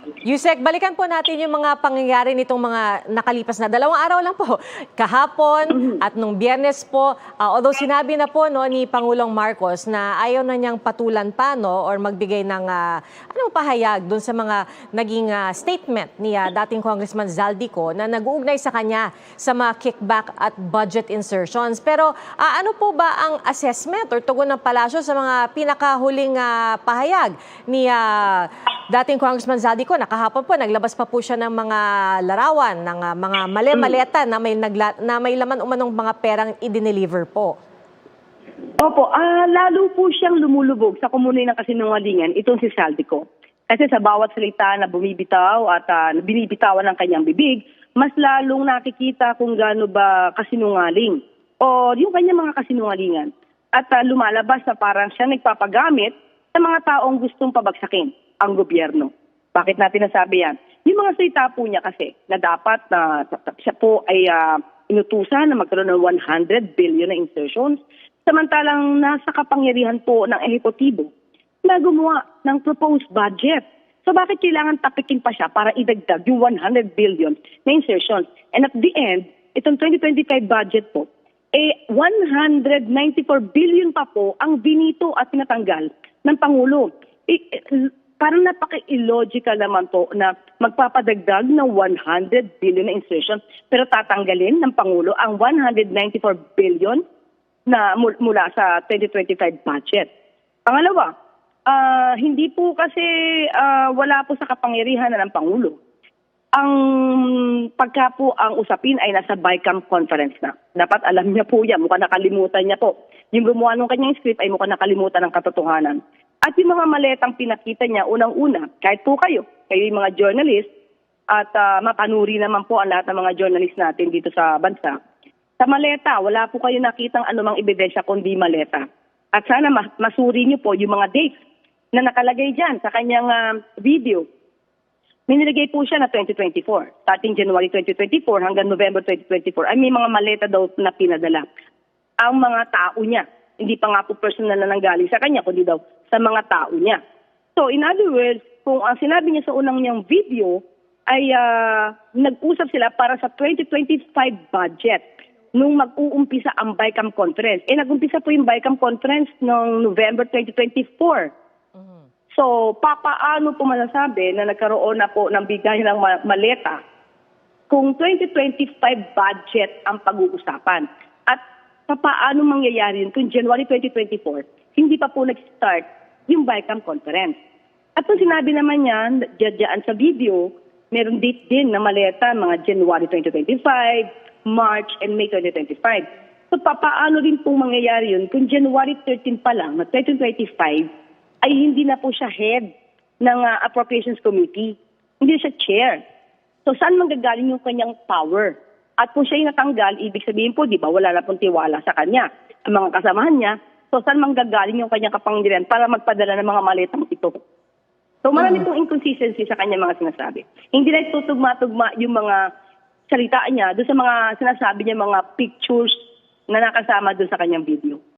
Yusek, balikan po natin yung mga pangyayari nitong mga nakalipas na 2 araw lang po. Kahapon at nung Biyernes po, although sinabi na po no, ni Pangulong Marcos na ayaw na niyang patulan pa no, or magbigay ng anong pahayag dun sa mga naging statement ni dating Congressman Zaldico na nag-uugnay sa kanya sa mga kickback at budget insertions. Pero ano po ba ang assessment or tugon ng palasyo sa mga pinakahuling pahayag ni dating Congressman Zaldico? Kahapon po, naglabas pa po siya ng mga larawan, ng mga maleta na may laman umanong mga perang i-deliver po. Opo, lalo po siyang lumulubog sa komunay ng kasinungalingan itong si Zaldico. Kasi sa bawat salita na bumibitaw at binibitawan ng kanyang bibig, mas lalong nakikita kung gaano ba kasinungaling o yung kanyang mga kasinungalingan. At lumalabas na parang siya nagpapagamit sa mga taong gustong pabagsakin ang gobyerno. Bakit natin nasabi yan? Yung mga salita po niya kasi na dapat na siya po ay inutusan na magkaroon ng 100 billion na insertions, samantalang nasa kapangyarihan po ng ehekutibo na gumawa ng proposed budget. So bakit kailangan tapikin pa siya para idagdag yung 100 billion na insertions? And at the end, itong 2025 budget po, 194 billion pa po ang binito at pinatanggal ng Pangulo. Parang napaka-illogical naman po na magpapadagdag ng 100 billion na insertion pero tatanggalin ng Pangulo ang 194 billion na mula sa 2025 budget. Pangalawa, hindi po kasi wala po sa kapangyarihan ng Pangulo. Ang pagka po ang usapin ay nasa BICAM conference na. Dapat alam niya po yan, mukhang nakalimutan niya po. Yung gumawa ng kanyang script ay mukhang nakalimutan ng katotohanan. At yung mga maletang pinakita niya, unang-una, kahit po kayo yung mga journalist, at mapanuri naman po ang lahat ng mga journalist natin dito sa bansa. Sa maleta, wala po kayo nakitang anumang ebidensya kundi maleta. At sana masuri niyo po yung mga dates na nakalagay dyan sa kanyang video. May nilagay po siya na 2024. Starting January 2024 hanggang November 2024 ay may mga maleta daw na pinadala. Ang mga tao niya, hindi pa nga po personal na nanggaling sa kanya, kundi daw sa mga tao niya. So in other words, kung ang sinabi niya sa unang niyang video ay nag-usap sila para sa 2025 budget nung mag-uumpisa ang BICAM conference. Nag-umpisa po yung BICAM conference noong November 2024. So papaano po masasabi na nagkaroon na po ng bigay ng maleta kung 2025 budget ang pag-uusapan? At paano mangyayari yun kung January 2024, hindi pa po nag-start yung BICAM conference. At kung sinabi naman niya, dyan sa video, meron date din na maleta mga January 2025, March, and May 2025. So paano din pong mangyayari yun kung January 13 pa lang na 2025 ay hindi na po siya head ng Appropriations Committee. Hindi siya chair. So saan manggagaling yung kanyang power? At kung siya yung natanggal, ibig sabihin po, di ba, wala na pong tiwala sa kanya. Ang mga kasamahan niya, so saan manggagaling yung kanyang kapangyarihan para magpadala ng mga maletang ito? So marami pong inconsistency sa kanyang mga sinasabi. Hindi na tutugma-tugma yung mga salita niya doon sa mga sinasabi niya, mga pictures na nakasama doon sa kanyang video.